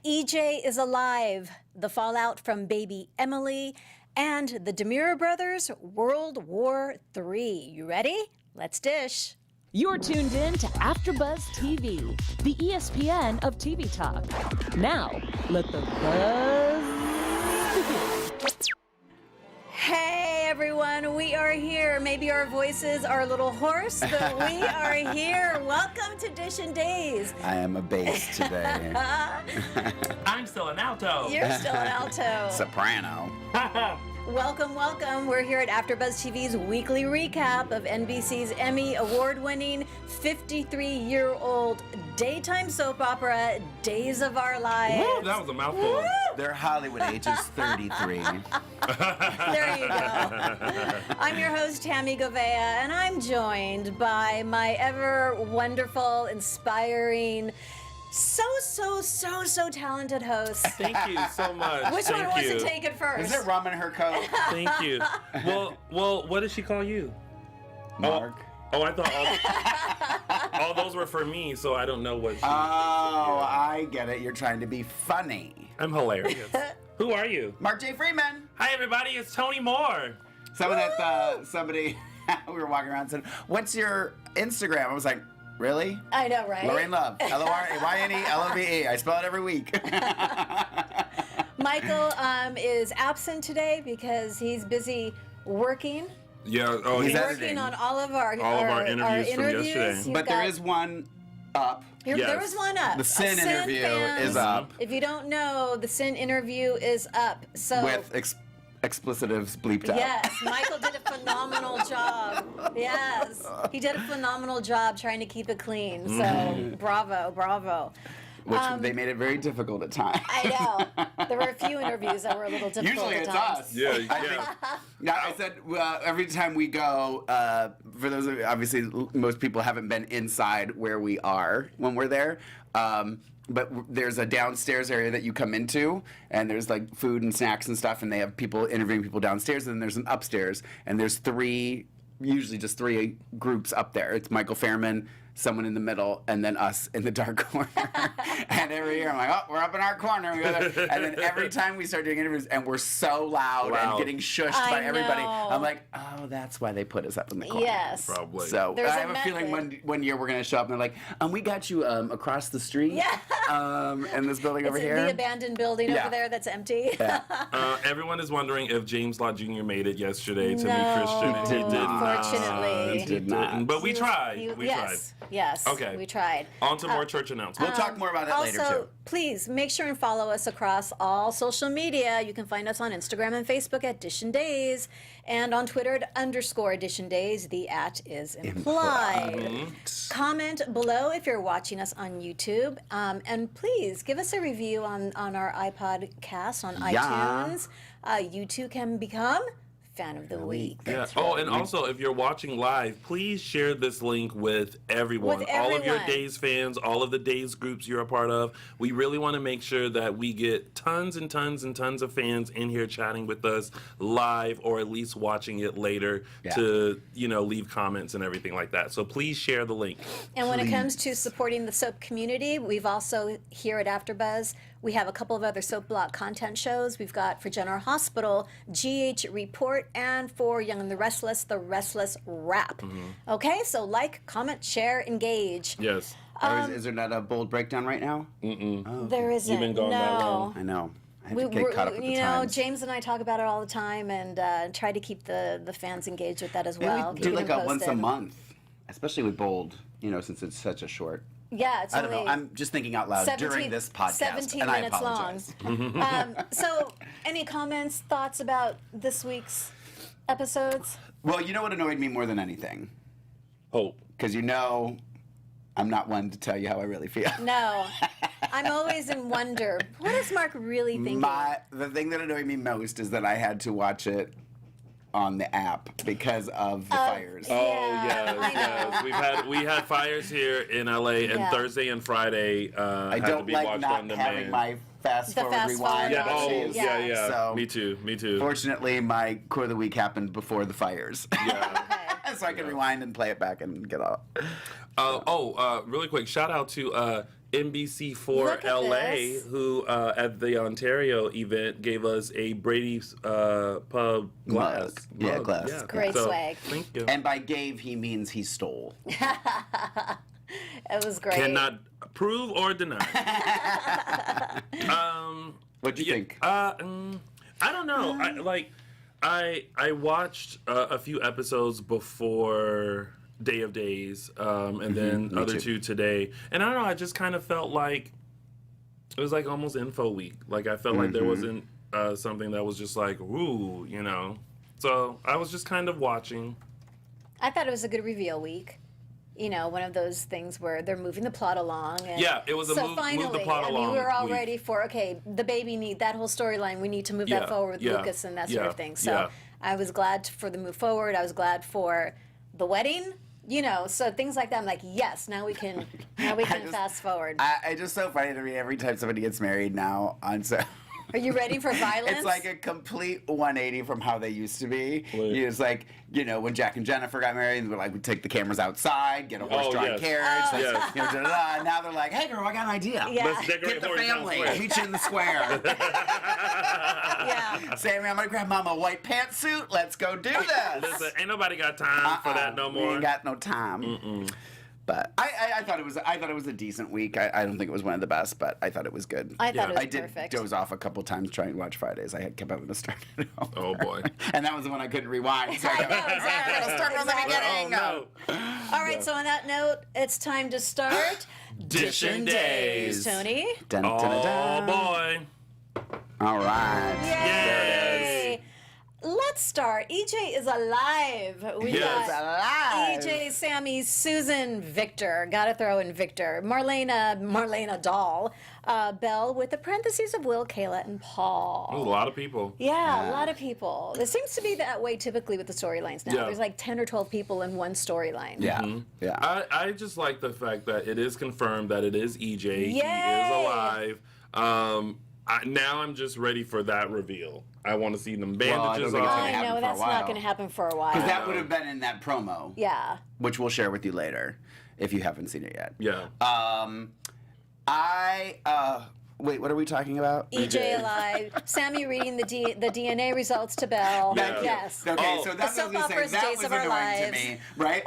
EJ is alive, the fallout from baby Emily, and the DeMira brothers' World War III. You ready? Let's dish. You're tuned in to AfterBuzz TV, the ESPN of TV talk. Now, let the buzz begin. Hey everyone, we are here. Maybe our voices are a little hoarse, but we are here. Welcome to Dish and Days. I am a bass today. I'm still an alto. You're still an alto. Soprano. Welcome, welcome. We're here at AfterBuzz TV's weekly recap of NBC's Emmy award-winning 53-year-old daytime soap opera, Days of Our Lives. Woo, that was a mouthful. Their Hollywood age is 33. There you go. I'm your host, Tammy Govea, and I'm joined by my ever wonderful, inspiring, so talented host. Thank you so much. Which Thank one wants you. to take it first? Is there rum in her coat? Thank you. Well, what did she call you? Mark. Oh, I thought all those were for me, so I don't know what she... Oh, I get it. You're trying to be funny. I'm hilarious. Who are you? Mark J. Freeman. Hi, everybody. It's Tony Moore. Somebody, we were walking around and said, "What's your Instagram?" I was like, "Really?" I know, right? Lorraine Love. LORAYNELOVE. I spell it every week. Michael is absent today because he's busy working. Yeah. Oh, He's He's editing. working on all of our interviews from yesterday. He's But there got- is one up. There Yes. was one up. The Sin Sin interview fans, is up. If you don't know, the Sin interview is up. So With explicitives bleeped out. yes, Michael did a phenomenal job. Yes, he did a phenomenal job trying to keep it clean. So bravo. Which they made it very difficult at times. I know. There were a few interviews that were a little difficult Usually at it's times. us. Yeah, I yeah. think- Now, I said every time we go, for those of obviously most people haven't been inside where we are when we're there. But there's a downstairs area that you come into, and there's like food and snacks and stuff, and they have people interviewing people downstairs, and then there's an upstairs, and there's usually just three groups up there. It's Michael Fairman, someone in the middle, and then us in the dark corner. And every year I'm like, oh, we're up in our corner. We go there. And then every time we start doing interviews and we're so loud and getting shushed by everybody, know. I'm like, oh, that's why they put us up in the corner. Yes. Probably. So There's I a have a feeling method. one year we're going to show up and they're like, we got you across the street Yeah. in this building over It's here. the abandoned building Yeah. over there that's empty. Yeah. Everyone is wondering if James Law Jr. made it yesterday to No, meet Christian, and he did not. unfortunately. He did not. Didn't. But we tried. We yes, yes. Okay. We tried. tried. On to more church announcements. We'll talk more about that later, Also, too. please make sure and follow us across all social media. You can find us on Instagram and Facebook at Dish and Days, and on Twitter at _Dish Days. The @ is implied. Comment below if you're watching us on YouTube, and please give us a review on our iPod cast on iTunes. You too can become Fan of the Week. Yeah. Oh, and also, if you're watching live, please share this link with everyone. With All of your everyone. Days fans, all of the Days groups you're a part of. We really want to make sure that we get tons and tons and tons of fans in here chatting with us live, or at least watching it later to, leave comments and everything like that. So please share the link. And when it comes to supporting the soap community, we've also, here at AfterBuzz, we have a couple of other Soap Block content shows. We've got for General Hospital, GH Report, and for Young and the Restless Wrap. Okay, so like, comment, share, engage. Yes. Is there not a bold breakdown right now? There isn't. You've been going that long. I know. I had to get caught up with the times. James and I talk about it all the time, and try to keep the fans engaged with that as Maybe well. we do Keeping like them a once a posted. month, especially with bold, since it's such a short. Yeah, it's I don't only know. I'm just thinking out loud during this podcast, 17 and I minutes apologize. long. So, any comments, thoughts about this week's episodes? Well, you know what annoyed me more than anything? Hope. Because I'm not one to tell you how I really feel. No, I'm always in wonder. What is Mark really thinking? The thing that annoyed me most is that I had to watch it on the app because of the fires. Oh Yeah, I yes. We had fires here in LA, and Yeah. Thursday and Friday I had to don't be like watched not on having demand. my fast The forward fast rewind. forward options. Yeah. So, Me too. fortunately, my core of the week happened before the fires. Yeah. Okay. So I can rewind and play it back and get out. Really quick, shout out to NBC4 Look at LA, this. who at the Ontario event gave us a Brady's Pub glass. Yeah, glass. Yeah. Great swag. Thank you. And by gave, he means he stole. It was great. Cannot prove or deny. What'd you think? I don't know. I watched a few episodes before Day of Days, and then me other too. two today. And I don't know. I just kind of felt like it was like almost info week. Like I felt like there wasn't something that was just like, ooh, you know. So I was just kind of watching. I thought it was a good reveal week. You know, one of those things where they're moving the plot along. And Yeah, it was a so move finally, the plot I mean, along we were all week. ready for, okay, the baby need, that whole storyline, we need to move Yeah, that forward with yeah, Lucas and that sort yeah, of thing. So yeah. I was glad for the move forward. I was glad for the wedding, you know, so things like that. I'm like, yes, now we can just- fast forward. It's just so funny to me every time somebody gets married now on set. Are you ready for violence? It's like a complete 180 from how they used to be. Right. It's like, you know, when Jack and Jennifer got married, they were like, we take the cameers outside, get a horse-drawn yes. carriage. Oh. Yes. You know, da-da-da. And now they're like, hey, girl, I got an idea. Yeah. Let's decorate Get the Horse Town family. Square. I'll meet you in the square. Yeah. Sammy, I'm going to grab Mama a white pantsuit. Let's go do this. Listen, ain't nobody got time for that no We more. ain't got no time. But I thought it was a decent week. I don't think it was one of the best, but I thought it was good. I thought it was I did perfect. doze off a couple times trying to watch Fridays. I had kept having to start it over. Oh, boy. And that was the one I couldn't rewind. So I I know, gotta exactly. start from the Exactly. beginning. Oh, no. All right, so on that note, it's time to start Dishing Days. Tony. Dun, dun, dun, Oh, dun. boy. All right. Yay! Let's start. EJ is alive. We Yes. got Alive. EJ, Sammy, Susan, Victor. Gotta throw in Victor. Marlena Doll. Belle with the parentheses of Will, Kayla, and Paul. There's a lot of people. Yeah, a lot of people. It seems to be that way typically with the storylines now. Yeah. There's like 10 or 12 people in one storyline. Yeah. Yeah. I just like the fact that it is confirmed that it is EJ. He is Yay! alive. Now I'm just ready for that reveal. I want to see them Well, I bandages don't think it's on. gonna I happen know, for a that's not while. going to happen for a while. Because that would have been in that promo, Yeah. which we'll share with you later if you haven't seen it yet. Yeah. Wait, what are we talking about? EJ alive. Sammy reading the DNA results to Belle. Thank you. Yes. Okay, Oh. so that's The what I was soap going to say. operas That days was of our annoying to lives. me, right?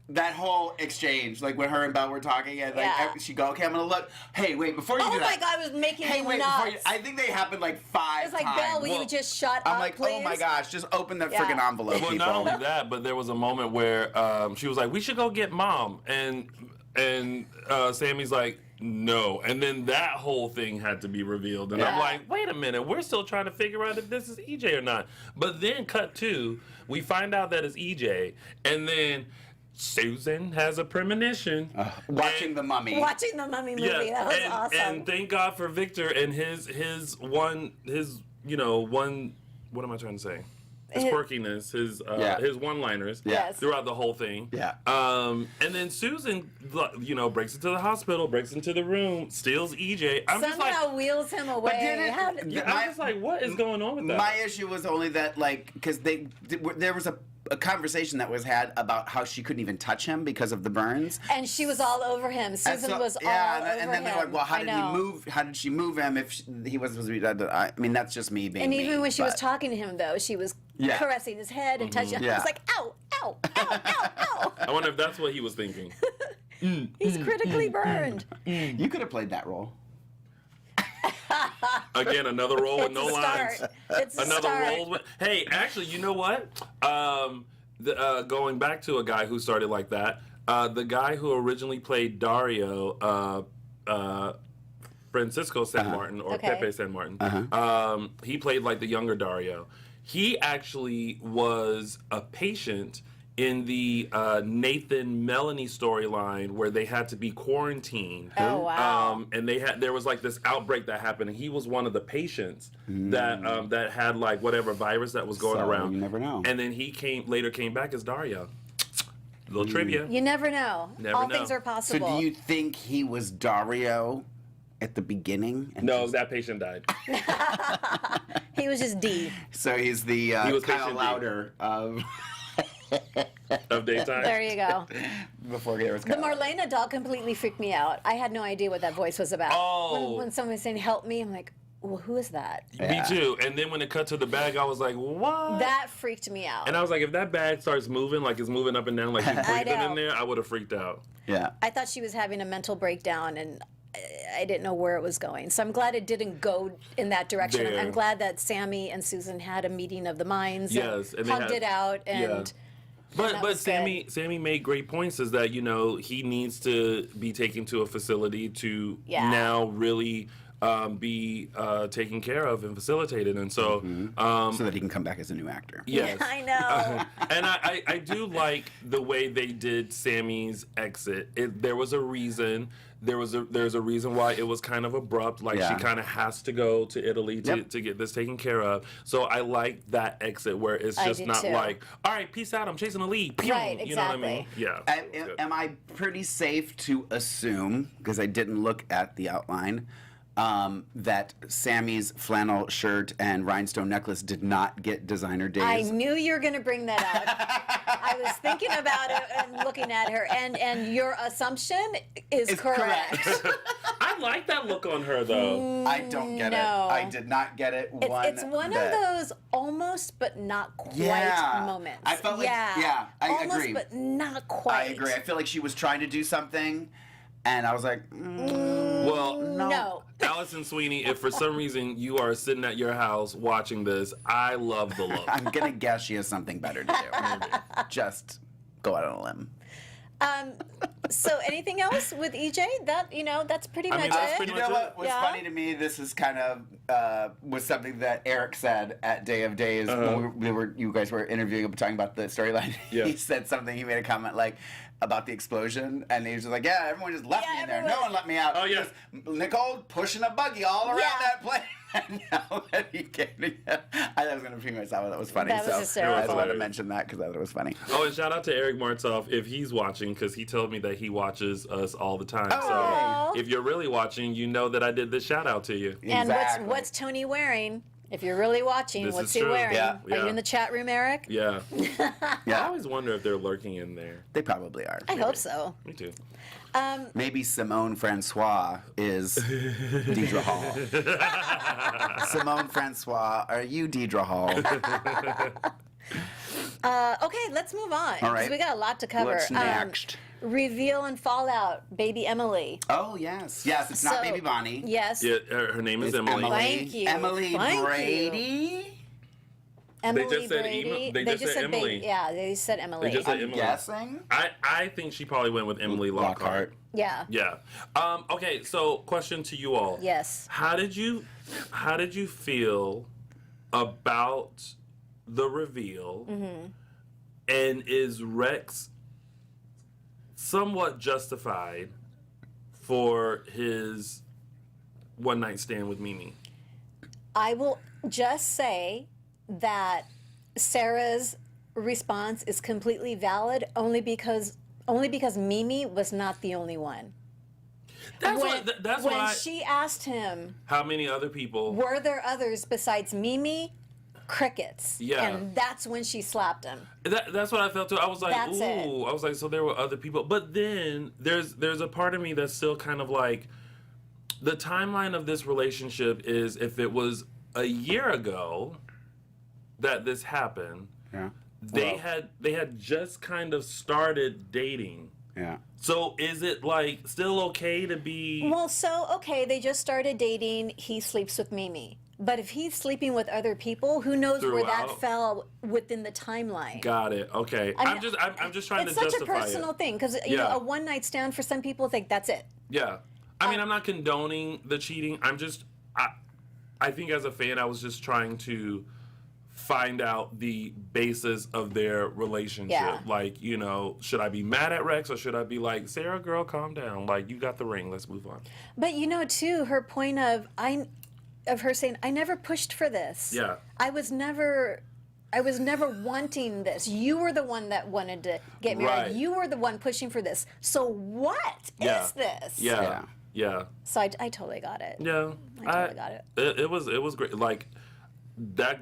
That whole exchange, like when her and Belle were talking, and like Yeah. she go, "Okay, I'm gonna look." Hey, wait, before you Oh do my that. God, it was making Hey, me wait, nuts. before you. I think they happened like 5 It's like, times. Belle, will you Well, just shut I'm up, like, please? oh my gosh, just open that Yeah. freaking envelope, Well, people. not only that, but there was a moment where she was like, "We should go get mom," and Sammy's like, "No," and then that whole thing had to be revealed, and I'm Yeah. like, "Wait a minute, we're still trying to figure out if this is EJ or not." But then, cut to, we find out that it's EJ, and then Susan has a premonition. Watching And- the Mummy. Watching the Mummy movie, that was awesome. And thank God for Victor and his one, what am I trying to say? His His- quirkiness, Yeah. his one-liners Yes. throughout the whole thing. Yeah. And then Susan, breaks into the hospital, breaks into the room, steals EJ. I'm just Somehow like, wheels him away. did it- How did- Yeah. I'm just like, what is going on with that? My issue was only that, like, because there was a conversation that was had about how she couldn't even touch him because of the burns. and she was all over him. And Susan so- was all yeah, over and then him. they're like, well, how I did know. he move? How did she move him if he wasn't supposed to be? I mean, that's just me being. And even me, when she was but- talking to him, though, she was Yeah. caressing his head and touching him. I Yeah. was like, ow, ow, ow, ow, ow. I wonder if that's what he was thinking. He's critically burned. you could have played that role. Again, another role with It's no a lines. start. It's a Another start. role with. Hey, actually, you know what? Going back to a guy who started like that, the guy who originally played Dario, Francisco San Martin or Okay. Pepe San Martin, he played like the younger Dario. He actually was a patient in the Nathan Melanie storyline where they had to be quarantined. Oh, wow. And there was like this outbreak that happened, and he was one of the patients that had like whatever virus that was going So, around. you never know. And then he later came back as Dario. Little trivia. You never know. Never All know. things are So possible. do you think he was Dario at the beginning? And No, that patient died. He was just D. So he's the was Kyle patient D. Lauder of. of daytime. There you go. Before there was The Marlena doll completely freaked me out. I had no idea what that voice was about. Oh. When someone was saying, help me, I'm like, well, who is that? Me too. And then when it cut to the bag, I was like, what? That freaked me out. And I was like, if that bag starts moving, like it's moving up and down, like she's breathing know. in there, I would have freaked out. Yeah. I thought she was having a mental breakdown, and I didn't know where it was going. So I'm glad it didn't go in that direction. There. I'm glad that Sammy and Susan had a meeting of the minds Yes, and and they hugged had- it out. And But that but was Sammy made great points. Is that he needs to be taken to a facility to Yeah. now really be taken care of and facilitated, and so So that he can come back as a new actor. yes. I know. And I do like the way they did Sammy's exit. There was a reason. There's a reason why it was kind of abrupt. Like Yeah. she kind of has to go to Italy to, Yep. to get this taken care of. So I like that exit where it's I just do not too. like, all right, peace out. I'm chasing a lead. Pew! Right, You know what I mean? exactly. Yeah. Am I pretty safe to assume, because I didn't look at the outline, that Sammy's flannel shirt and rhinestone necklace did not get designer days? I knew you were going to bring that up. I was thinking about it and looking at her, and your assumption is It's correct. I like that look on her though. I don't get No. it. I did not get it. It's one bit. of those almost but not quite Yeah. moments. I felt like- yeah, I almost agree. but not I quite. agree. I feel like she was trying to do something, and I was like, Well, No. Allison Sweeney, if for some reason you are sitting at your house watching this, I love the look. I'm gonna guess she has something better to do. Just go out on a limb. So anything else with EJ? That's pretty I much mean, that's it. pretty You much know it. what was Yeah. funny to me? This is kind of was something that Eric said at Day of Days when you guys were interviewing him talking about the storyline. Yeah. He said something. He made a comment like about the explosion, and he was just like, "Yeah, everyone just left Yeah, me in there. everyone- No one let me out." Oh, yeah. Just Nicole pushing a buggy all around Yeah. that plane. And now that he came together, I was gonna pee myself. That was funny. That was so I hysterical. just wanted to mention that because I thought it was funny. Oh, and shout out to Eric Martov if he's watching, because he told me that he watches us all the time. Oh. So if you're really watching, you know that I did this shout out to you. And Exactly. what's Tony wearing? If you're really watching, This what's is he true. wearing? Yeah. Are you in the chat room, Eric? Yeah. I Yeah, always wonder if they're lurking in there. they probably are. I hope so. Me too. Maybe Simone Francois is Deidre Hall. Simone Francois, are you Deidre Hall? Okay, let's move on. All 'cause right. we got a lot to cover. What's next? Reveal and Fallout, baby Emily. Oh, yes. Yes, it's not So- Baby Bonnie. Yes. Yeah, her name is It's Emily. Thank you. Emily Thank you. Brady? Emily just said Brady. Ema- they just said Emily. Yeah, they said Emily. They just said I'm Emily. guessing. I think she probably went with Emily Lockhart. Yeah. Yeah. Okay, so question to you all. Yes. How did you feel about the reveal? Mm-hmm. And is Rex somewhat justified for his one night stand with Mimi? I will just say that Sarah's response is completely valid only because Mimi was not the only one. That's when why. she asked him, How many other people? were there others besides Mimi? Crickets. Yeah. And that's when she slapped him. That's what I felt too. I was like, That's it. ooh. I was like, so there were other people. But then there's a part of me that's still kind of like, the timeline of this relationship is if it was a year ago that this happened, Yeah. they had just kind of started dating. Yeah. So is it like still okay to be? Well, so, okay, they just started dating. He sleeps with Mimi. But if he's sleeping with other people, who knows where that Throughout? fell within the timeline? Got it. Okay. I mean, I'm just trying it's to such justify a personal it. thing because you know Yeah. a one night stand for some people think that's it. Yeah. I mean, I'm not condoning the cheating. I think as a fan, I was just trying to find out the basis of their relationship. Yeah. Like, should I be mad at Rex or should I be like, Sarah, girl, calm down. Like, you got the ring. Let's move on. But too, her point of her saying, "I never pushed for this. Yeah. I was never wanting this. You were the one that wanted to get married. Right. You were the one pushing for this. So what is Yeah. this?" Yeah. Yeah. So I totally got it. Yeah. I totally got it. It was great. Like, that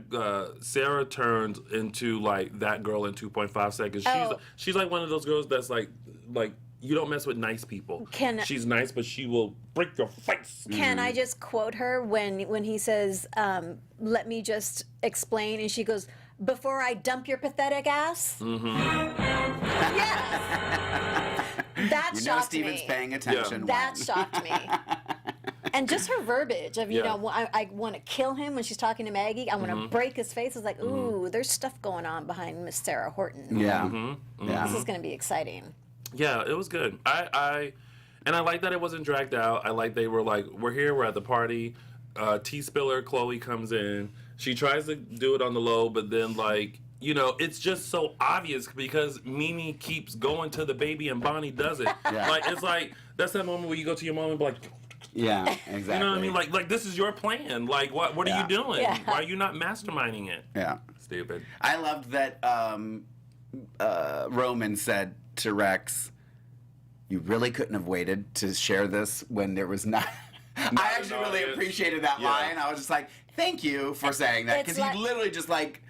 Sarah turned into like that girl in 2.5 seconds. She's like one of those girls that's like you don't mess with nice people. She's nice, but she will break your face. Can I just quote her when he says, "Let me just explain," and she goes, "Before I dump your pathetic ass." Yes. That shocked Steven's me. paying attention. That shocked me. And just her verbiage of, I want to kill him when she's talking to Maggie. I want to break his face. It's like, ooh, there's stuff going on behind Miss Sarah Horton. Yeah. Yeah. This is going to be exciting. Yeah, it was good. I like that it wasn't dragged out. I like they were like, we're here, we're at the party. T Spiller, Chloe comes in. She tries to do it on the low, but then it's just so obvious because Mimi keeps going to the baby and Bonnie does it. Yeah. Like it's like that's that moment where you go to your mom and be like, yeah, exactly. you know what I mean? Like this is your plan. Like what are you doing? Yeah. Why are you not masterminding it? Yeah. Stupid. I loved that Roman said to Rex, "You really couldn't have waited to share this when there was not." I actually really appreciated that line. I was just like, "Thank you for saying that," because he literally just like,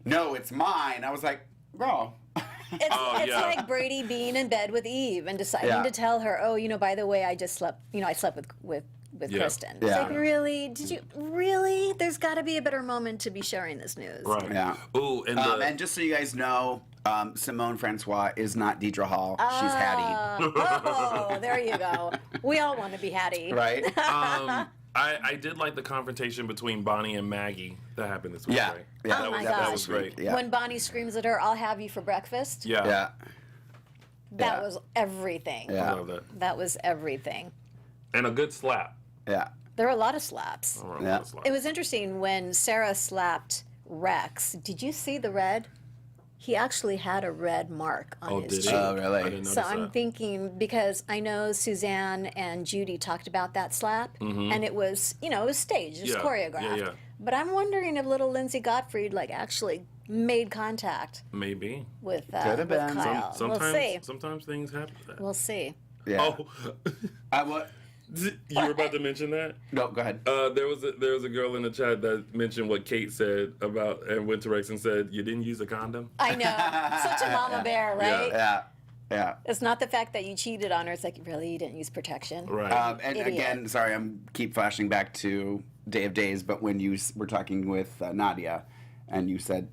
"No, it's mine." I was like, "Girl." It's like Brady being in bed with Eve and deciding to tell her, by the way, I just slept, I slept with Kristen. It's like, really? Did you? Really? There's got to be a better moment to be sharing this news. Right. Yeah. Ooh, and just so you guys know, Simone Francois is not Deidre Hall. She's Hattie. Oh, there you go. We all want to be Hattie. Right? I did like the confrontation between Bonnie and Maggie that happened this week. Yeah. Right? Yeah. Oh my That gosh. was great. Yeah. When Bonnie screams at her, "I'll have you for breakfast." Yeah. Yeah. That was everything. Yeah. I love that. That was everything. And a good slap. Yeah. There were a lot of slaps. Yeah. It was interesting when Sarah slapped Rex. Did you see the red? He actually had a red mark on his did cheek. he? Oh, really? I didn't So notice I'm that. thinking, because I know Suzanne and Judy talked about that slap, and it was, it was staged, it was Yeah, choreographed. yeah. But I'm wondering if little Lindsay Gottfried actually made contact Maybe. with, Could have with been. Kyle. Sometimes, We'll see. sometimes things happen. We'll see. Yeah. Oh, What? you were about to mention that? No, go ahead. There was a girl in the chat that mentioned what Kate said about and went to Rex and said, "You didn't use a condom." I know. Such a mama bear, right? Yeah. Yeah. It's not the fact that you cheated on her. It's like, really, you didn't use protection. Right. And Idiot. again, sorry, keep flashing back to Day of Days, but when you were talking with Nadia, and you said,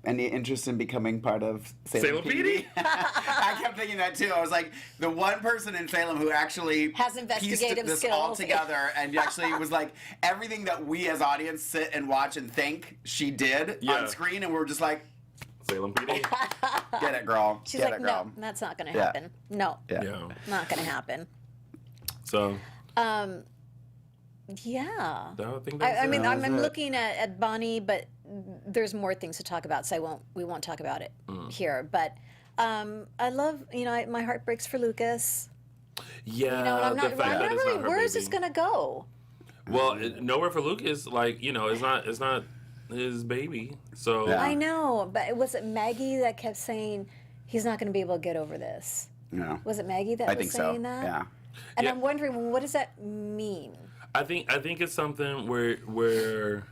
any interest in becoming part of Salem PD? I kept thinking that too. I was like, the one person in Salem who actually Has investigative pieced this all skills. together and actually was like, everything that we as audience sit and watch and think she did Yeah. on screen, and we're just like, Salem PD. get it, girl. She's get like, it, girl. no, that's not going to Yeah. happen. No, Yeah. Yeah. not going to happen. So Yeah. I think I mean, that was I'm it. looking at Bonnie, but there's more things to talk about, so we won't talk about it here. But I love, my heart breaks for Lucas. yeah, And I'm not, the fact that it's not her where is baby. this gonna go? Well, nowhere for Lucas. Like it's not his baby. So Yeah. I know, but was it Maggie that kept saying he's not gonna be able to get over this? No. Was it Maggie that I was think saying so. that? Yeah. And Yeah. I'm wondering, well, what does that mean? I think it's something where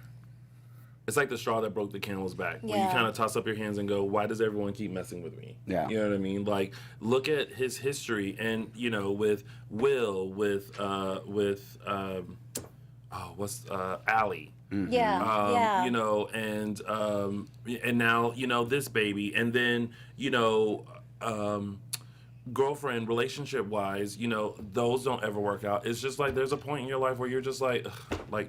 it's like the straw that broke the camel's back. Where you Yeah. kind of toss up your hands and go, why does everyone keep messing with me? Yeah. You know what I mean? Like, look at his history, and with Will, with Allie. Yeah, yeah. And now this baby, and then girlfriend relationship wise, those don't ever work out. It's just like there's a point in your life where you're just like,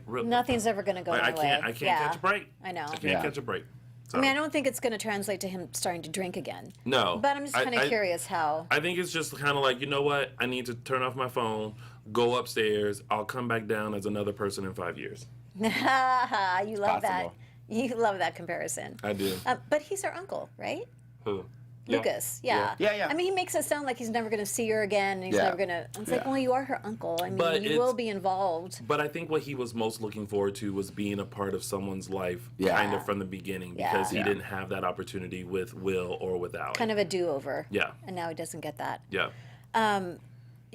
Nothing's ever gonna go I my way. can't Yeah. catch a break. I know. I can't Yeah. catch a break. So, I mean, I don't think it's going to translate to him starting to drink again. no. But I'm just kind of I- curious how. I think it's just kind of like, you know what? I need to turn off my phone, go upstairs. I'll come back down as another person in 5 years. You love that. Possible. You love that comparison. I do. But he's her uncle, right? Who? Lucas. Yeah. Yeah. I mean, he makes it sound like he's never going to see her again, and he's Yeah. never going to. It's like, Yeah. well, you are her uncle. I mean, But you will be involved. But I think what he was most looking forward to was being a part of someone's life, Yeah. kind of from the beginning, because he Yeah. didn't have that opportunity with Will or with Allie. Kind of a do-over. Yeah. And now he doesn't get that. Yeah.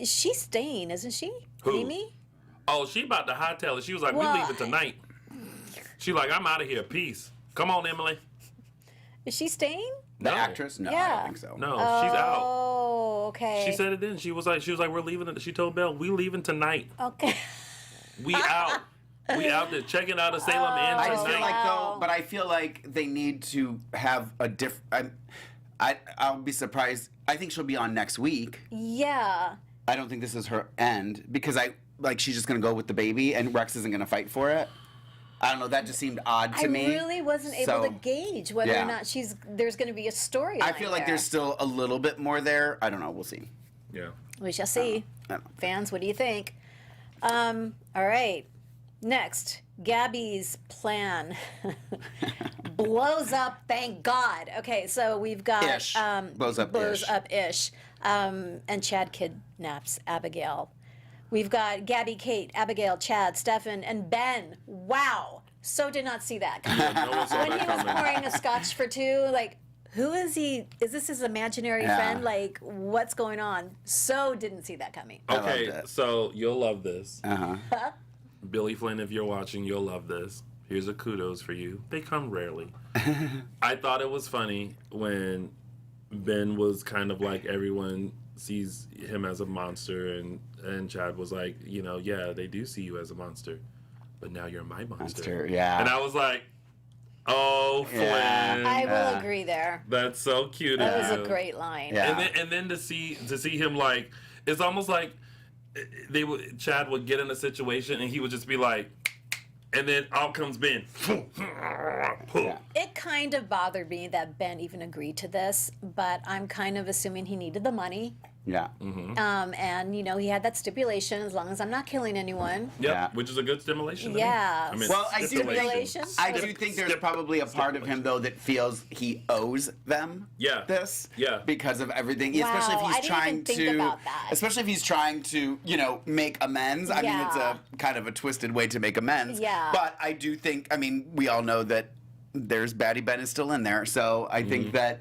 She's staying, isn't she? Who? Amy? Oh, she about to hightail it. She was like, Well, we leaving tonight. She like, I'm out of here. Peace. Come on, Emily. Is she staying? The No. actress? No, I Yeah. don't think so. No, she's out. Oh, okay. She said it then. She was like, we're leaving. She told Belle, we leaving tonight. Okay. We out. We out there checking out of Salem Inn I just feel tonight. like Wow. though, but I feel like they need to have a different. I'll be surprised. I think she'll be on next week. Yeah. I don't think this is her end because she's just gonna go with the baby and Rex isn't gonna fight for it. I don't know. That just seemed odd to me. I really wasn't able So, to gauge whether yeah. or not there's going to be a storyline. I feel like there's still a little bit more there. I don't know. We'll see. Yeah. We shall see. I don't know. Fans, what do you think? All right. Next, Gabby's plan blows up. Thank God. Okay, so we've got Ish. Blows up ish. Ish, and Chad kidnaps Abigail. We've got Gabby, Kate, Abigail, Chad, Stefan, and Ben. Wow. So did not see that coming. No one saw When that he was coming. pouring a scotch for two, like, who is he? Is this his imaginary Yeah. friend? Like, what's going on? So didn't see that coming. Okay, loved it. so you'll love this. Uh-huh. Billy Flynn, if you're watching, you'll love this. Here's a kudos for you. They come rarely. I thought it was funny when Ben was kind of like everyone sees him as a monster, and Chad was like, yeah, they do see you as a monster, but now you're my monster. Yeah. And I was like, oh, Flynn, Yeah. I will Yeah. agree there. that's so cute. That of was a you. great line. Yeah. And then to see him like, it's almost like Chad would get in a situation and he would just be like, and then out comes Ben. Yeah. It kind of bothered me that Ben even agreed to this, but I'm kind of assuming he needed the money. Yeah. And, he had that stipulation, as long as I'm not killing anyone. Yep, Yeah. which is a good stimulation. to me. Yeah. Well, I do Stipulation? I do think there's probably a part of him though that feels he owes them Yeah. this. Yeah. Because of everything. Wow, Especially if I he's didn't trying even think to about that. especially if he's trying to, make amends. I mean it's Yeah. a kind of a twisted way to make amends. Yeah. But I do think we all know that there's Batty Ben is still in there. So I think that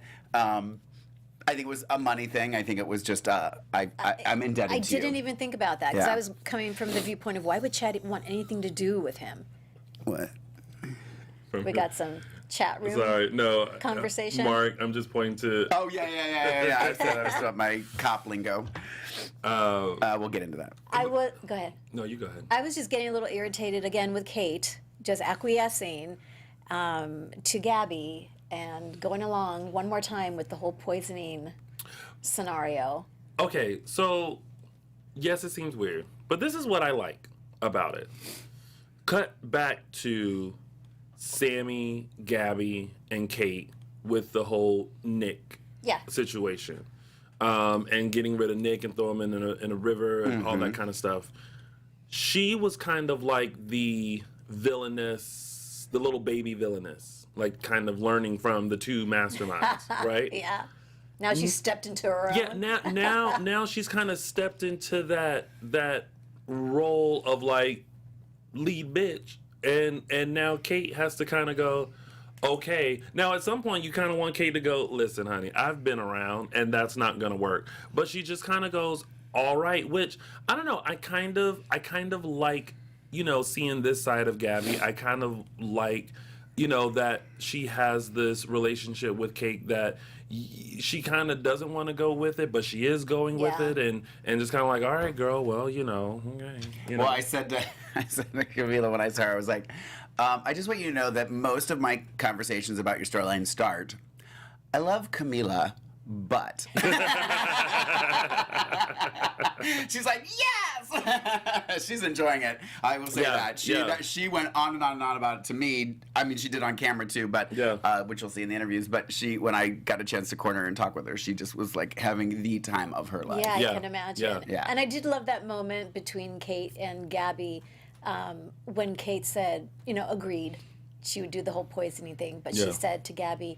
I think it was a money thing. I think it was just I'm indebted I to you. didn't even think about that, because Yeah. I was coming from the viewpoint of why would Chad want anything to do with him? What? We got some chat room. Sorry, no. Conversation? Mark, I'm just pointing to. Oh yeah. I said I my cop lingo. We'll get into that. Go ahead. No, you go ahead. I was just getting a little irritated again with Kate, just acquiescing to Gabby and going along one more time with the whole poisoning scenario. Okay, so yes, it seems weird, but this is what I like about it. Cut back to Sammy, Gabby, and Kate with the whole Nick Yeah. situation, and getting rid of Nick and throw him in a river and all that kind of stuff. She was kind of like the villainess, the little baby villainess, like kind of learning from the two masterminds, right? Yeah. Now she stepped into her own. Yeah, now she's kind of stepped into that role of like lead bitch, and now Kate has to kind of go, okay. Now at some point you kind of want Kate to go, listen, honey, I've been around, and that's not gonna work. But she just kind of goes, all right, which I don't know. I kind of like, seeing this side of Gabby. I kind of like, that she has this relationship with Kate that she kind of doesn't want to go with it, but she is going with Yeah. it, and just kind of like, all right, girl, well, okay. Well, I said to Camila when I saw her, I was like, I just want you to know that most of my conversations about your storyline start, I love Camila, but. She's like, yes! She's enjoying it. I will say Yeah, that. She went on and on and on about it to me. I mean, she did on camera too, but Yeah. which you'll see in the interviews. But when I got a chance to corner her and talk with her, she just was like having the time of her life. Yeah, Yeah. I can imagine. Yeah. And I did love that moment between Kate and Gabby when Kate said, agreed she would do the whole poisoning thing, but Yeah. she said to Gabby,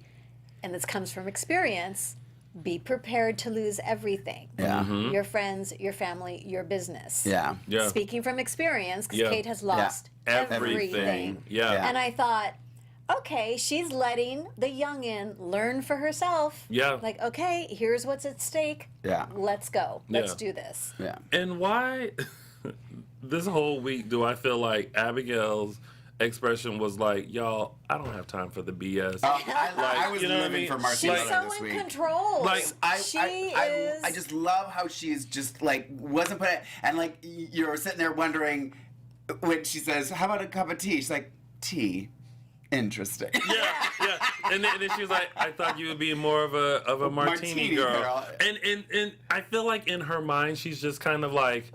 and this comes from experience, be prepared to lose everything. Yeah. Your friends, your family, your business. Yeah. Yeah. Speaking from experience, because Yeah. Kate has lost everything. Yeah. And I thought, okay, she's letting the youngin learn for herself. Yeah. Like, okay, here's what's at stake. Yeah. Let's go. Let's Yeah. do this. Yeah. And why this whole week do I feel like Abigail's expression was like, y'all, I don't have time for the BS. I was you know what I living mean? for Marcy She's Miller so this in week. control. Like, she is. I just love how she's just like wasn't put it, and like you're sitting there wondering when she says, "How about a cup of tea?" She's like, "Tea, interesting." Yeah. And then she was like, I thought you would be more of a martini, Martini girl. girl. And I feel like in her mind, she's just kind of like,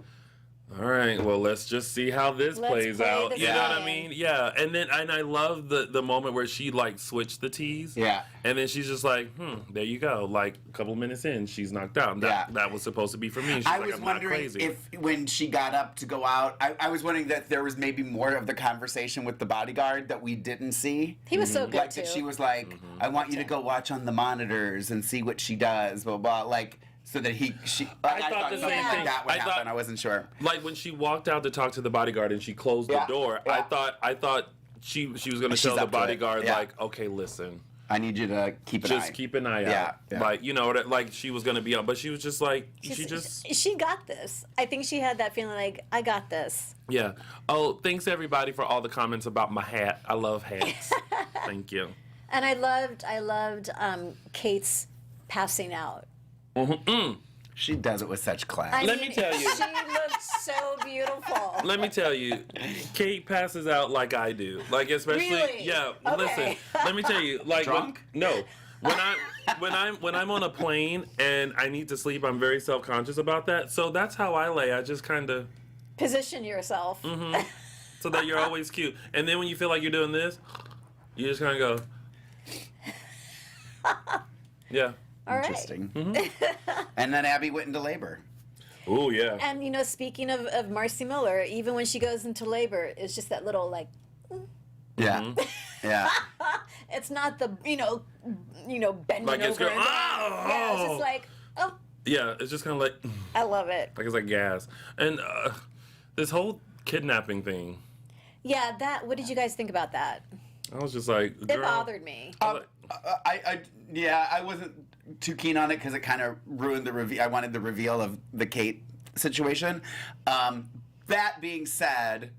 all right, well, let's just see how this Let's plays play out. this You know what I game. mean? Yeah. And I love the moment where she like switched the teas. Yeah. And then she's just like, there you go. Like a couple minutes in, she's knocked out. And that was supposed to be for me. And she's I like, was I'm wondering not crazy. if when she got up to go out, I was wondering that there was maybe more of the conversation with the bodyguard that we didn't see. He was so good Like too. that she was like, I want you to go watch on the monitors and see what she does, blah blah. Like so that she. I thought the something same like thing. that would I thought- happen. I wasn't sure. Like when she walked out to talk to the bodyguard and she closed the door, yeah. I thought she was going to She's tell the up to it. bodyguard Yeah. like, okay, listen, I need you to keep an eye. just keep an eye out. Yeah. Like, you know, that like she was going to be on, but she was just like, She got this. I think she had that feeling like, I got this. yeah. Oh, thanks everybody for all the comments about my hat. I love hats. Thank you. And I loved Kate's passing out. She does it with such class. I Let mean, me tell you. She looked so beautiful. Let me tell you, Kate passes out like I do. Like especially, Really? yeah. Okay. Listen, let me tell you, like Drunk? no. When I'm on a plane and I need to sleep, I'm very self-conscious about that. So that's how I lay. I just kind of Position yourself. so that you're always cute. And then when you feel like you're doing this, you just kind of go. Yeah. All right. Interesting. And then Abby went into labor. Oh yeah. And you know, speaking of Marcy Miller, even when she goes into labor, it's just that little like. Yeah. Yeah. It's not the bending Like it's over. girl. and- Yeah, it's just like, oh, Yeah, it's just kind of like I love it. it's like gas. And this whole kidnapping thing, Yeah, that. What did you guys think about that? I was just like, It girl, bothered me. I wasn't too keen on it because it kind of ruined the reveal. I wanted the reveal of the Kate situation. That being said,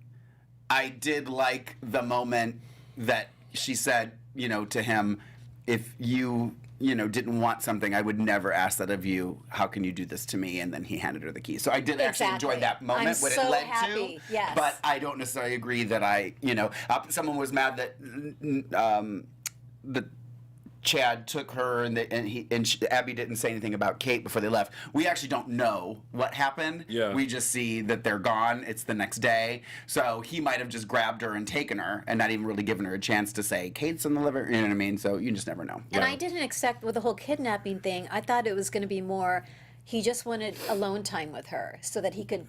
I did like the moment that she said, to him, if you, didn't want something, I would never ask that of you. How can you do this to me? And then he handed her the keys. So I did actually enjoy Exactly. that moment, I'm what so it led happy. to. Yes. But I don't necessarily agree that someone was mad that the Chad took her and Abby didn't say anything about Kate before they left. We actually don't know what happened. Yeah. We just see that they're gone. It's the next day. So he might have just grabbed her and taken her and not even really given her a chance to say, Kate's in the liver. You know what I mean? So you just never know. And I didn't expect with the whole kidnapping thing. I thought it was going to be more. He just wanted alone time with her so that he could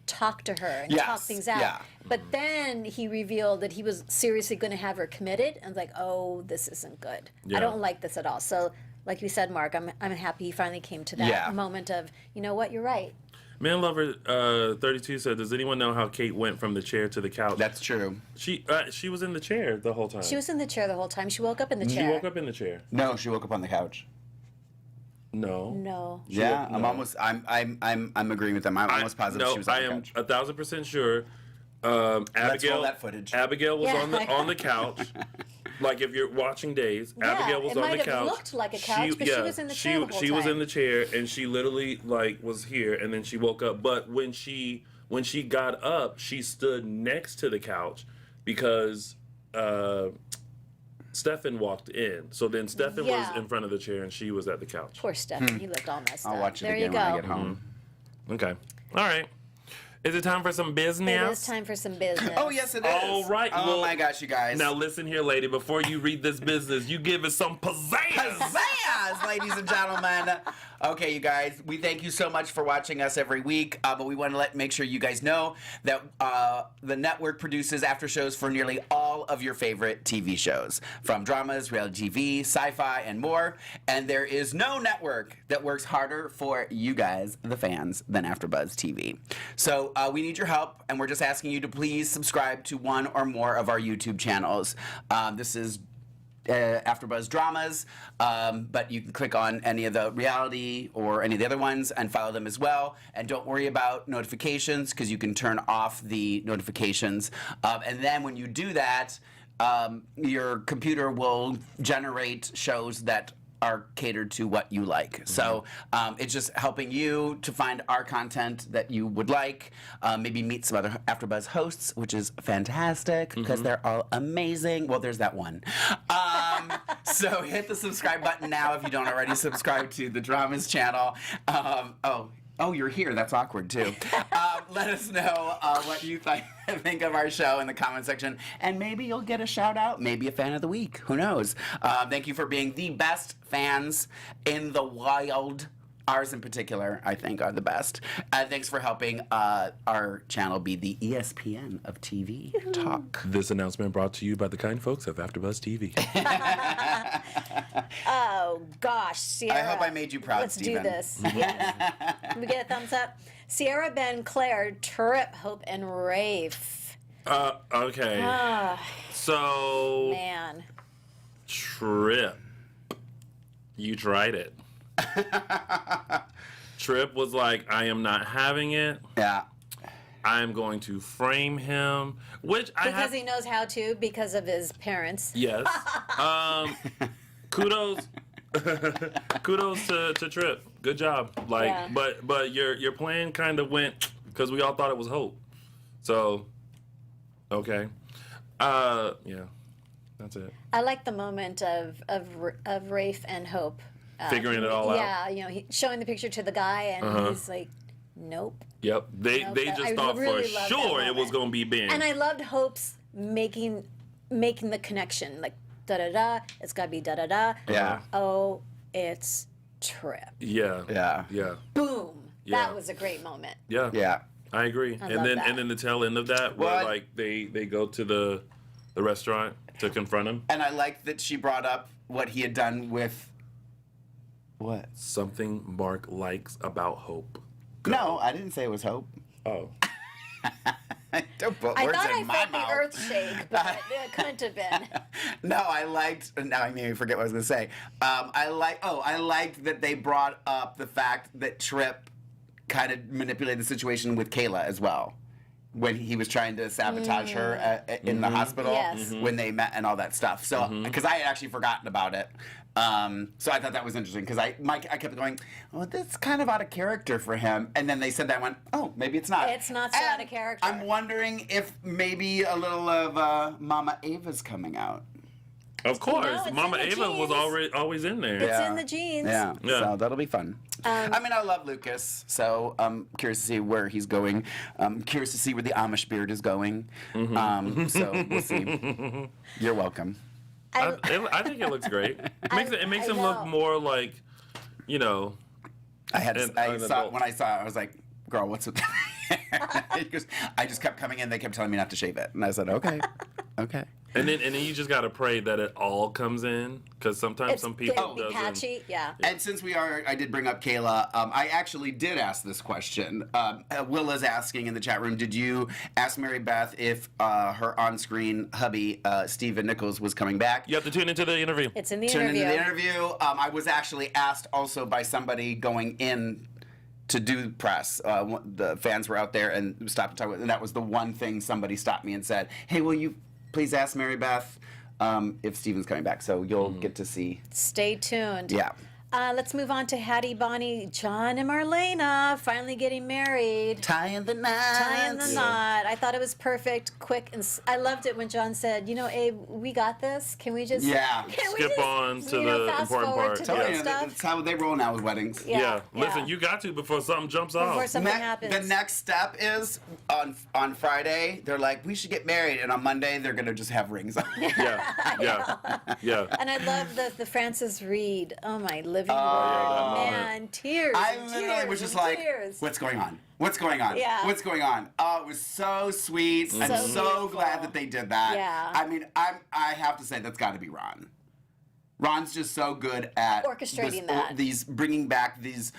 talk to her and Yes, talk things out. yeah. But then he revealed that he was seriously going to have her committed. And I was like, oh, this isn't good. Yeah. I don't like this at all. So, like you said, Mark, I'm happy he finally came to that Yeah. moment of, you know what, you're right. Man Lover 32 said, does anyone know how Kate went from the chair to the couch? That's true. She was in the chair the whole time. She was in the chair the whole time. She woke up in the She chair. woke up in the chair. No, she woke up on the couch. No. No. Yeah, no. I'm agreeing with them. I'm almost positive she was on I the am couch. 1,000% sure. Abigail, roll that footage. Abigail was Yeah. on the couch. Like if you're watching Days, Yeah, Abigail was it on might the have couch. looked like a couch, but she was in the chair the whole She was time. in the chair, and she literally like was here, and then she woke up. But when she got up, she stood next to the couch because Stefan walked in. So then Stefan Yeah. was in front of the chair, and she was at the couch. Poor Stefan. He looked all messed up. I'll watch it there again you go. when I get home. Okay. All right. Is it time for some business? It is time for some business. Oh, yes, it is. All right, Oh, well, my gosh, you guys. Now listen here, lady. Before you read this business, you give it some pizzazz. Pizzazz, ladies and gentlemen. Okay, you guys, we thank you so much for watching us every week, but we want to make sure you guys know that the network produces after shows for nearly all of your favorite TV shows, from dramas, reality TV, sci-fi, and more. And there is no network that works harder for you guys, the fans, than AfterBuzz TV. So we need your help, and we're just asking you to please subscribe to one or more of our YouTube channels. This is AfterBuzz dramas, but you can click on any of the reality or any of the other ones and follow them as well. And don't worry about notifications because you can turn off the notifications. And then when you do that, your computer will generate shows that are catered to what you like. So it's just helping you to find our content that you would like, maybe meet some other AfterBuzz hosts, which is fantastic because they're all amazing. Well, there's that one. So hit the subscribe button now if you don't already subscribe to the Dramas channel. Oh, you're here. That's awkward, too. Let us know what you think of our show in the comment section, and maybe you'll get a shout-out, maybe a fan of the week. Who knows? Thank you for being the best fans in the wild. Ours in particular, I think, are the best. Thanks for helping our channel be the ESPN of TV talk. This announcement brought to you by the kind folks of AfterBuzz TV. Oh, gosh, Sierra. I hope I made you proud, Let's Steven. do this. Yes. Can we get a thumbs up? Sierra, Ben, Claire, Trip, Hope, and Rafe. Okay. So, Man. Trip, you tried it. Trip was like, I am not having it. Yeah. I'm going to frame him, which I Because have. he knows how to because of his parents. Yes. Kudos. Kudos to Trip. Good job. Like, Yeah. but your plan kind of went because we all thought it was Hope. So, okay. Yeah. That's it. I like the moment of Rafe and Hope. Figuring it all out. Yeah, showing the picture to the guy, and he's like, nope. Yep. They Nope, just I thought really for loved that sure it was moment. gonna be Ben. And I loved Hope's making the connection, like da da da. It's got to be da da da. Yeah. Oh, it's Trip. Yeah. Yeah. Yeah. Boom. Yeah. That was a great moment. Yeah. Yeah. I agree. I and love then that. and then the tail end of that where Well, like they go to the restaurant to confront him. And I like that she brought up what he had done with. What? Something Mark likes about Hope. No, I didn't say it was Hope. Oh. Don't put I words thought I in my felt mouth. the earth shake, but it couldn't have been. No, I liked. Now I made me forget what I was going to say. I liked that they brought up the fact that Trip kind of manipulated the situation with Kayla as well, when he was trying to sabotage her in the hospital Yes. when they met and all that stuff. So because I had actually forgotten about it. So I thought that was interesting because I kept going, oh, that's kind of out of character for him. And then they said that, I went, oh, maybe it's not. It's not so And out of character. I'm wondering if maybe a little of Mama Ava's coming out. Of course. it's Mama in the Ava was genes. always in there. It's in the genes. Yeah, Yeah. so that'll be fun. I mean, I love Lucas, so I'm curious to see where he's going. I'm curious to see where the Amish beard is going. So we'll see. You're welcome. I think it looks great. It makes him look know. more like, you know. I had And I an saw adult. when I saw it, I was like, "Girl, what's with?" Because I just kept coming in. They kept telling me not to shave it, and I said, "Okay, okay." And then you just gotta pray that it all comes in, because sometimes It's some people gonna be doesn't. patchy. Yeah. And since I did bring up Kayla, I actually did ask this question. Willa's asking in the chat room, did you ask Mary Beth if her on-screen hubby, Stephen Nichols, was coming back? You have to tune into the interview. It's in the Tune interview. into the interview. I was actually asked also by somebody going in to do press. The fans were out there and stopped and talked, and that was the one thing somebody stopped me and said, hey, will you please ask Mary Beth if Stephen's coming back? So you'll get to see. Stay tuned. Yeah. Let's move on to Hattie, Bonnie, John, and Marlena finally getting married. Tying the knot. Tying the knot. I thought it was perfect, quick, and I loved it when John said, Abe, we got this. Can we just Yeah. can we Skip just, on to the fast important forward part. to Tell the you, good stuff that's how they roll now with weddings. Yeah, Listen, yeah. you got to before something jumps before off. something happens. The next step is on Friday, they're like, we should get married. And on Monday, they're going to just have rings on. Yeah. And I love the Francis Reed. Oh my living yeah, word, man, tears. I and literally tears was just and like, tears. what's going on? What's going on? Yeah. What's going on? Oh, it was so sweet. I'm So so beautiful. glad that they did that. Yeah. I mean, I have to say that's got to be Ron. Ron's just so good at Orchestrating that. these bringing back these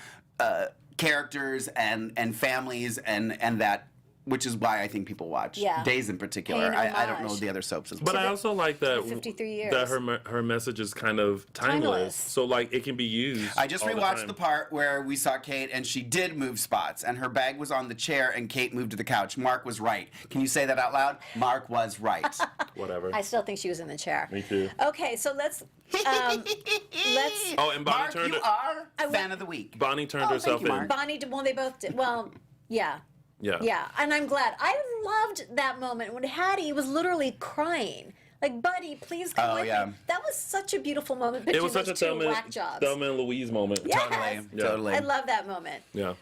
characters and families and that which is why I think people watch Yeah. Days in particular. Paying I don't know homage. the other soaps as But well. I also like that 53 years. that her message is kind of timeless. Timeless. So like it can be used. I just all rewatched time. the part where we saw Kate and she did move spots and her bag was on the chair and Kate moved to the couch. Mark was right. Can you say that out loud? Mark was right. Whatever. I still think she was in the chair. Me too. Okay, so let's Oh, and Bonnie Mark, turned you are fan of the week. Bonnie turned Oh, herself thank you, in. Mark. Bonnie did, well, they both did. Well, yeah. Yeah. Yeah, and I'm glad. I loved that moment when Hattie was literally crying. Like, buddy, please come Oh, with yeah. me. That was such a beautiful moment. It was between such a those two whack jobs. Thelma and Louise moment. Yes. Totally. Yeah. Totally. I love that moment. Yeah.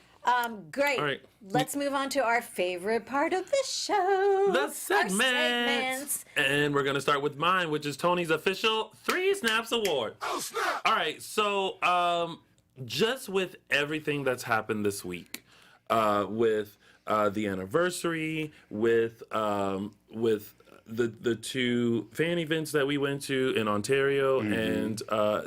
Great. All right. Let's move on to our favorite part of the show. The Our segments. And we're going to start with mine, which is Tony's official 3 Snaps Award. Oh, snap! All right. So, just with everything that's happened this week, with the anniversary, with the 2 fan events that we went to in Ontario and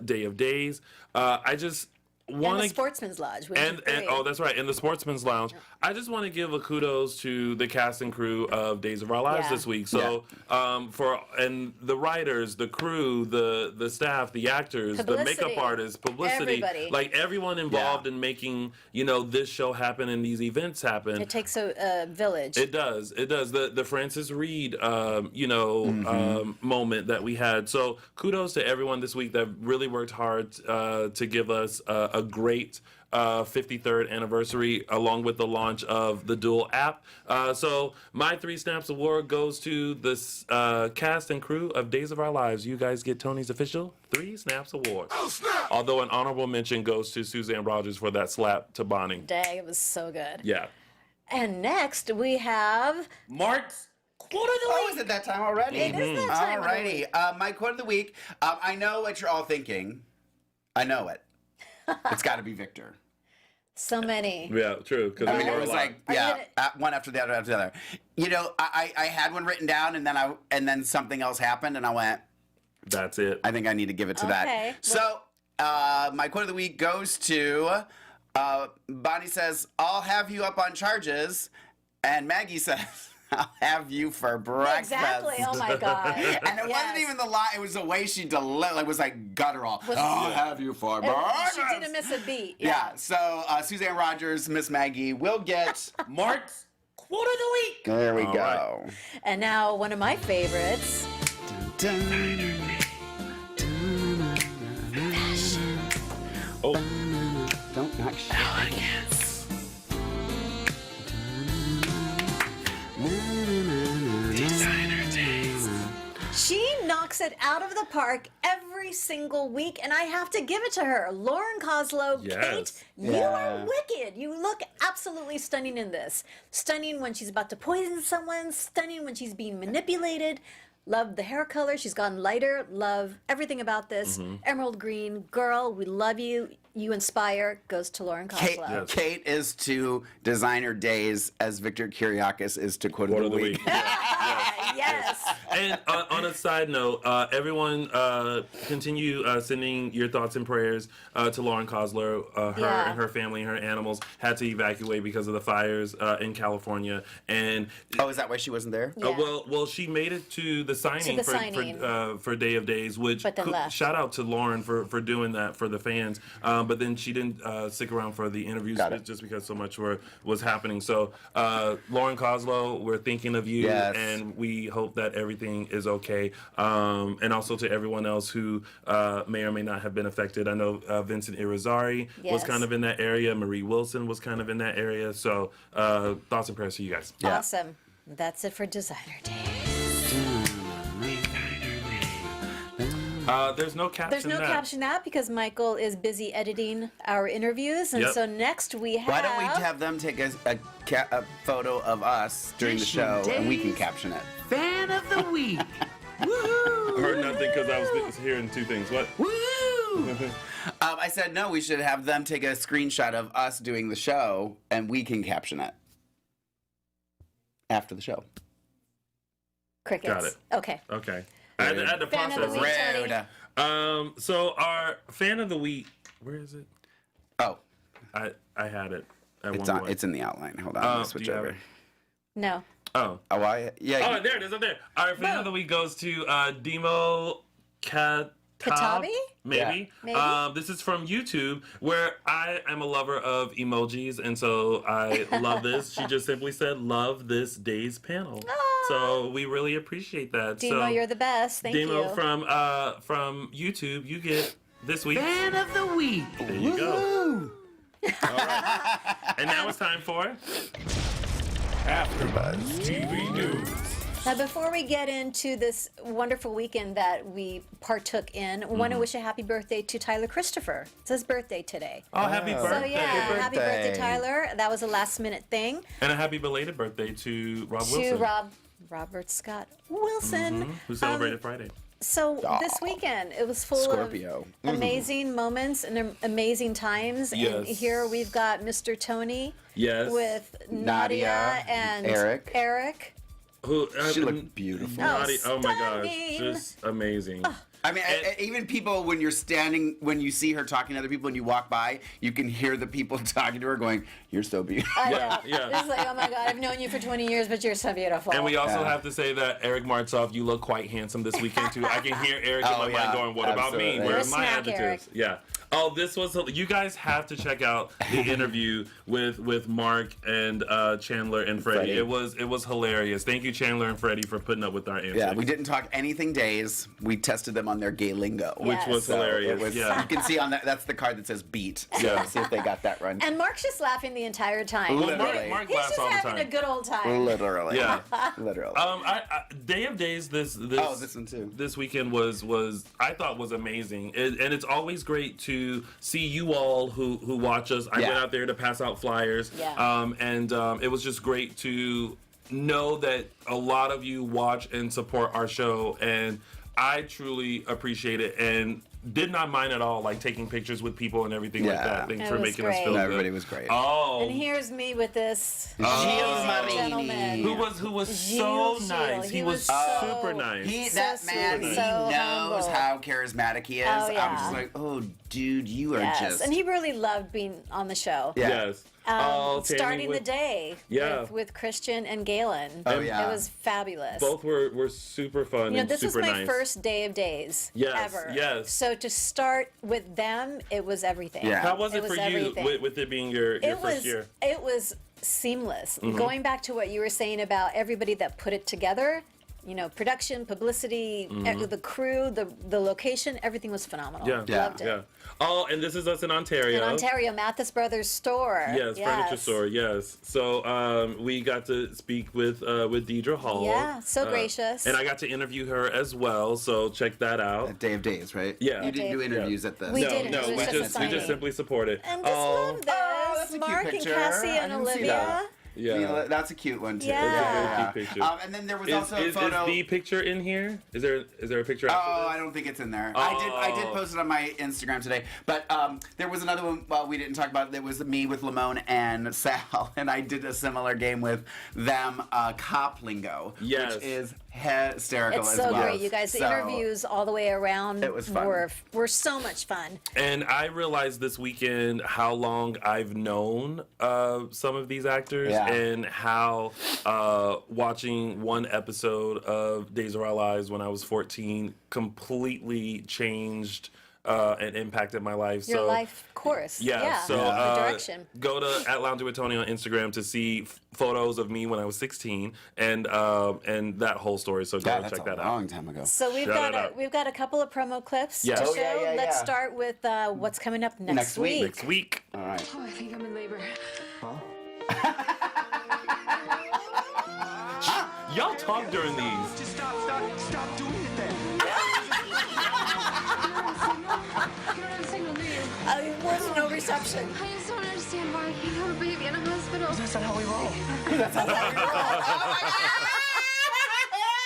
Day of Days, I just and want the to... Sportsman's Lodge. Which And is great. oh, that's right. In the Sportsman's Lounge, I just want to give a kudos to the cast and crew of Days of Our Lives Yeah. this week. So, and the writers, the crew, the staff, the actors, the Publicity. makeup artists, publicity, Everybody. like everyone involved in making this show happen and these events happen. It takes a village. It does. It does. The Francis Reed, moment that we had. So kudos to everyone this week that really worked hard to give us a great 53rd anniversary, along with the launch of the Dual app. So my 3 Snaps Award goes to this cast and crew of Days of Our Lives. You guys get Tony's official 3 Snaps Award. Oh, snap! Although an honorable mention goes to Suzanne Rogers for that slap to Bonnie. Dang, it was so good. Yeah. And next we have Mark's Quote of the Oh, Week. is it that time already? It is that time of the Alrighty. My quote of the week. I know what you're all thinking. I know it. It's got to be Victor. so many. Yeah, true. Because I mean, it was like, yeah, you one after the other after the other. I had one written down, and then something else happened, and I went, that's it. I think I need to give it to Okay. that. So, my quote of the week goes to Bonnie says, "I'll have you up on charges," and Maggie says, "I'll have you for breakfast." Exactly. Oh my God. And it wasn't even the lie; it was the way she delivered. It was like guttural. I'll have you for breakfast. She didn't miss a beat. Yeah. So Suzanne Rogers, Miss Maggie will get Mark's Quote of the Week. There we All go. right. And now one of my favorites. Oh, Don't knock shit. She knocks it out of the park every single week, and I have to give it to her. Lauren Koslow, Yes. Kate, you Yeah. are wicked. You look absolutely stunning in this. Stunning when she's about to poison someone, stunning when she's being manipulated. Love the hair color. She's gotten lighter. Love everything about this. Emerald green. Girl, we love you. You inspire. Goes to Lauren Kate, Koslow. Yes. Kate is to Designer Days as Victor Kiriakis is to Quote of the Week. Yes. And on a side note, everyone continue sending your thoughts and prayers to Lauren Kosler. Her Yeah. and her family and her animals had to evacuate because of the fires in California. And Oh, is that why she wasn't there? Yeah. well, she made it to the signing, the signing. for Day of Days, which But then left. shout out to Lauren for doing that for the fans. But then she didn't stick around for the interviews Got it. just because so much was happening. So Lauren Koslow, we're thinking of you, Yes. and we hope that everything is okay. And also to everyone else who may or may not have been affected. I know Vincent Irizarry was Yes. kind of in that area. Marie Wilson was kind of in that area. So thoughts and prayers to you guys. Yeah. Awesome. That's it for Designer Days. There's no caption. There's no that. caption that because Michael is busy editing our interviews, and Yep. so next we have. Why don't we have them take a photo of us during the show and we can caption it? Fan of the week. I heard nothing because I was hearing 2 things. What? Woo! I said no. We should have them take a screenshot of us doing the show and we can caption it after the show. Crickets? Got it. Okay. Okay. I had to Fan of the process week. it. Tony. So our fan of the week, where is it? Oh, I had it at it's one on. point. It's in the outline. Hold on. Let me Oh, switch do you have over. it? No. Oh. Oh, yeah. Oh, there it is up there. Our fan of the week goes to Demo Katabi? Maybe. Yeah. This is from YouTube, where I am a lover of emojis, and so I love this. She just simply said, "Love this day's panel." So we really appreciate that. Demo, so, you're the best. Thank Demo you. from YouTube, you get this week. Fan of the week. There you go. And now it's time for AfterBuzz TV News. Now, before we get into this wonderful weekend that we partook in, I want to wish a happy birthday to Tyler Christopher. It's his birthday today. Oh, happy birthday. So, yeah, happy birthday, Tyler. That was a last minute thing. And a happy belated birthday to Rob Wilson. To Robert Scott Wilson. Who celebrated Friday. So this weekend, it was full Scorpio. of amazing moments and amazing times. And Yes. here we've got Mr. Tony Yes. with Nadia Nadia and Eric. Who She looked beautiful. Naughty, oh my gosh, stunning. just amazing. I mean, even people, when you're standing, when you see her talking to other people and you walk by, you can hear the people talking to her going, "You're so beautiful." I know. yeah. It's like, oh my God, I've known you for 20 years, but you're so beautiful. And we also Yeah. have to say that Eric Martzoff, you look quite handsome this weekend too. I can hear Eric in Oh, my yeah. mind going, "What about me? Absolutely. Where You're are a my snack, adjectives?" Eric. Yeah. Oh, this was you guys have to check out the interview with Mark and Chandler and Freddie. Freddie. It was hilarious. Thank you, Chandler and Freddie, for putting up with our answers. Yeah, we didn't talk anything days. We tested them on their gay lingo. Which Which was So hilarious. It was, yeah. You can see on that's the card that says beat. So Yeah. see if they got that right. And Mark's just laughing the entire time. Literally. Mark He's laughs just all the having time. a good old time. Literally. Yeah. Literally. Day of Days this Oh, this one too. This weekend was I thought was amazing, and it's always great to see you all who watch us. I Yeah. went out there to pass out flyers, Yeah. and it was just great to know that a lot of you watch and support our show, and I truly appreciate it and did not mind at all, like taking pictures with people and everything like Yeah. that. Thanks It for was making us great. feel good. Everybody was great. Oh, And here's me with this Gilles amazing gentleman. who was so Gilles nice. Gilles. He He was was so- super nice. So That man, sweet, he so knows humble. how charismatic he is. Oh, I was yeah. just like, oh, dude, you are Yes, just. and he really loved being on the show. Yeah. Yes. Oh, Tammy Starting the with- day Yeah. with Christian and Galen. Oh, yeah. It was fabulous. Both were super fun You know, and this was super my nice. first day of days Yes, ever. yes. So to start with them, it was everything. Yeah. How was it for you everything. with it being your It first year? It was seamless. Mm-hmm. Going back to what you were saying about everybody that put it together, you know, production, publicity, the crew, the location, everything was phenomenal. Mm-hmm. Yeah, Loved it. yeah. Oh, and this is us in Ontario. In Ontario, Mathis Brothers store. Yes, furniture store. Yes. So we got to speak with Deidre Hall. Yeah, so gracious. And I got to interview her as well. So check that out. Day of Days, right? Yeah. You didn't do Day of- interviews at the. We no, didn't. no, It was we just a just signing. simply support it. And just love this. that's a cute Mark and picture. Cassie I and didn't see Olivia. that. Yeah. That's a cute one too. Yeah. That's a very cute picture. And then there was Is, also a is photo. the picture in here? Is there a picture? after Oh, this? I don't think it's in there. I did Oh. post it on my Instagram today. But there was another one we didn't talk about. That was me with Lamone and Sal, and I did a similar game with them, Cop Lingo, Yes. which is hysterical It's as so well. great, you guys. The So, interviews all the way around It was fun. were so much fun. And I realized this weekend how long I've known some of these actors Yeah. and how watching one episode of Days of Our Lives when I was 14 completely changed and impacted my life. Your so, life course. Yeah, so the direction. go to @LoungeWithTony on Instagram to see photos of me when I was 16 and that whole story. So go Yeah, and that's check a that out. long time ago. So Shout we've got a couple of promo clips Yes. to Oh, show. yeah, yeah, Let's yeah. start with what's coming up next Next week. week. Next week. All right. Oh, I think I'm in labor. Y'all talk during these. Just stop doing it then. You don't have signal, do you? There was no reception. I just don't understand why I can't have a baby in a hospital. That's not how we roll.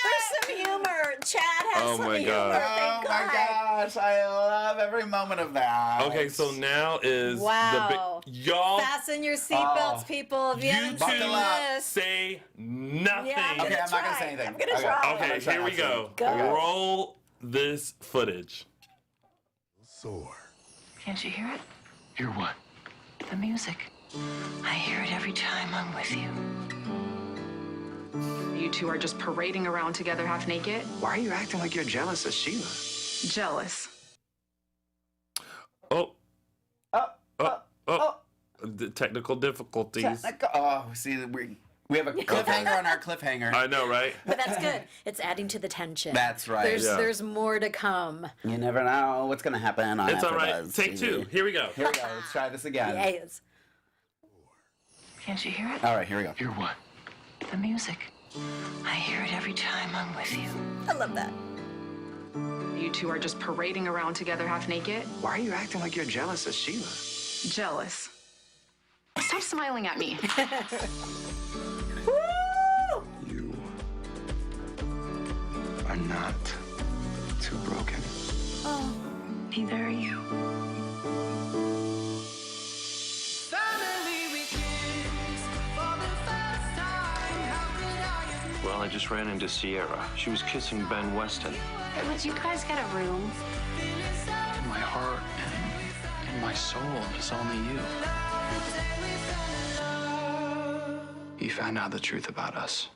There's some humor. Chad has Oh some my humor. God. Thank Oh my God. gosh, I love every moment of that. Okay, so now is Wow. the big y'all. Fasten your seatbelts, people. If you You haven't seen buckle up. this. say nothing. Yeah, I'm Okay, gonna I'm not gonna try. say anything. I'm gonna Okay. try. Okay, I'm trying here we not to. go. Go. Roll this footage. Soar. Can't you hear it? Hear what? The music. I hear it every time I'm with you. You two are just parading around together half naked. Why are you acting like you're jealous of Sheila? Jealous. Oh. The technical difficulties. Oh, see, we have a cliffhanger on our cliffhanger. I know, right? But that's good. It's adding to the tension. That's right. There's more to come. You never know what's going to happen on It's all right. AfterBuzz Take TV. two. Here we go. Here we go. Let's try this again. Yes. Can't you hear it? All right, here we go. Hear what? The music. I hear it every time I'm with you. I love that. You two are just parading around together half naked. Why are you acting like you're jealous of Sheila? Jealous. Stop smiling at me. You are not too broken. Neither are you. Well, I just ran into Sierra. She was kissing Ben Weston. Would you guys get a room? In my heart and in my soul is only you. You found out the truth about us.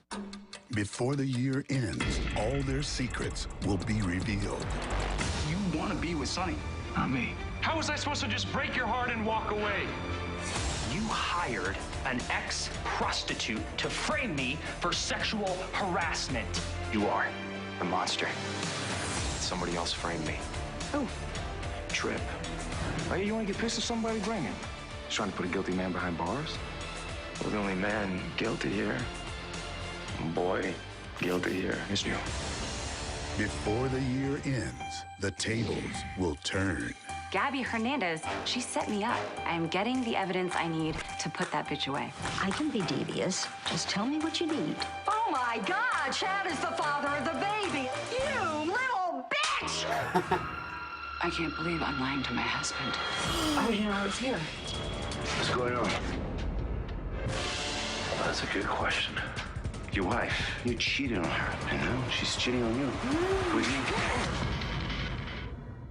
Before the year ends, all their secrets will be revealed. You want to be with Sonny, not me. How was I supposed to just break your heart and walk away? You hired an ex-prostitute to frame me for sexual harassment. You are the monster. Somebody else framed me. Who? Trip. Oh, yeah, you want to get pissed at somebody? Bring him. He's trying to put a guilty man behind bars? Well, the only man guilty here, boy, guilty here is you. Before the year ends, the tables will turn. Gabby Hernandez, she set me up. I am getting the evidence I need to put that bitch away. I can be devious. Just tell me what you need. Oh my God, Chad is the father of the baby. You little bitch! I can't believe I'm lying to my husband. How did you know I was here? What's going on? Well, that's a good question. Your wife, you cheated on her, and now she's cheating on you. What do you mean?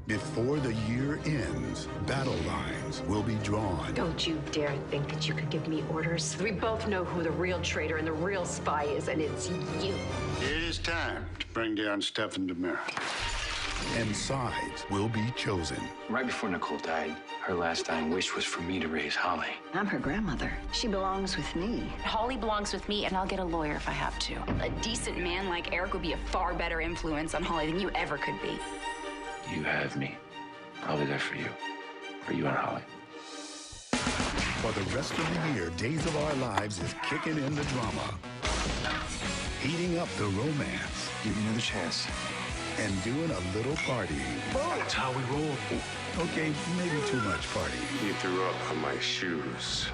Before the year ends, battle lines will be drawn. Don't you dare think that you could give me orders. We both know who the real traitor and the real spy is, and it's you. It is time to bring down Stefan Demir. And sides will be chosen. Right before Nicole died, her last dying wish was for me to raise Holly. I'm her grandmother. She belongs with me. Holly belongs with me, and I'll get a lawyer if I have to. A decent man like Eric would be a far better influence on Holly than you ever could be. You have me. I'll be there for you and Holly. For the rest of the year, Days of Our Lives is kicking in the drama, heating up the romance. Give me another chance. And doing a little partying. That's how we roll. Okay, maybe too much partying. You threw up on my shoes.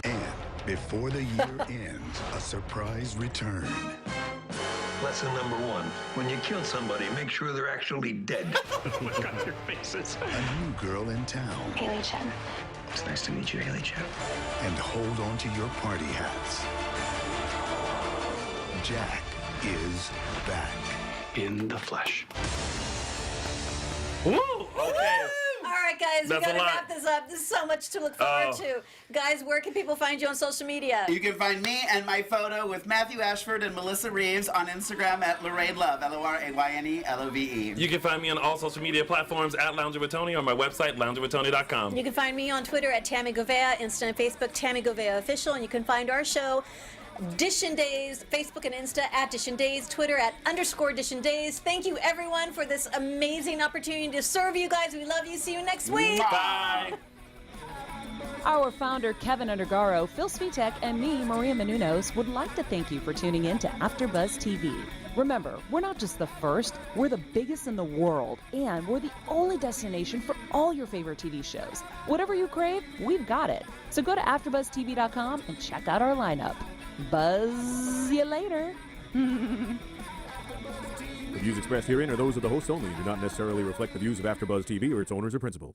And before the year ends, a surprise return. Lesson number 1. When you kill somebody, make sure they're actually dead. Look on their faces. A new girl in town. Haley Chen. It's nice to meet you, Haley Chen. And hold on to your party hats. Jack is back. In the flesh. Woo! Okay. All right, guys, That's we a gotta lot. wrap this up. There's so much to look forward to. Guys, where can people find you on social media? You can find me and my photo with Matthew Ashford and Melissa Reeves on Instagram at Lorraine Love, LORAYNELOVE. You can find me on all social media platforms at Lounger with Tony or my website, loungerwithtony.com. You can find me on Twitter at Tammy Govea, Insta and Facebook, Tammy Govea Official, and you can find our show, Dishin Days, Facebook and Insta at Dishin Days, Twitter at _Dishin Days. Thank you, everyone, for this amazing opportunity to serve you guys. We love you. See you next week. Bye. Our founder, Kevin Undergaro, Phil Svitek, and me, Maria Menounos, would like to thank you for tuning in to AfterBuzz TV. Remember, we're not just the first, we're the biggest in the world, and we're the only destination for all your favorite TV shows. Whatever you crave, we've got it. So go to AfterBuzzTV.com and check out our lineup. Buzz you later. The views expressed herein are those of the hosts only and do not necessarily reflect the views of AfterBuzz TV or its owners or principals.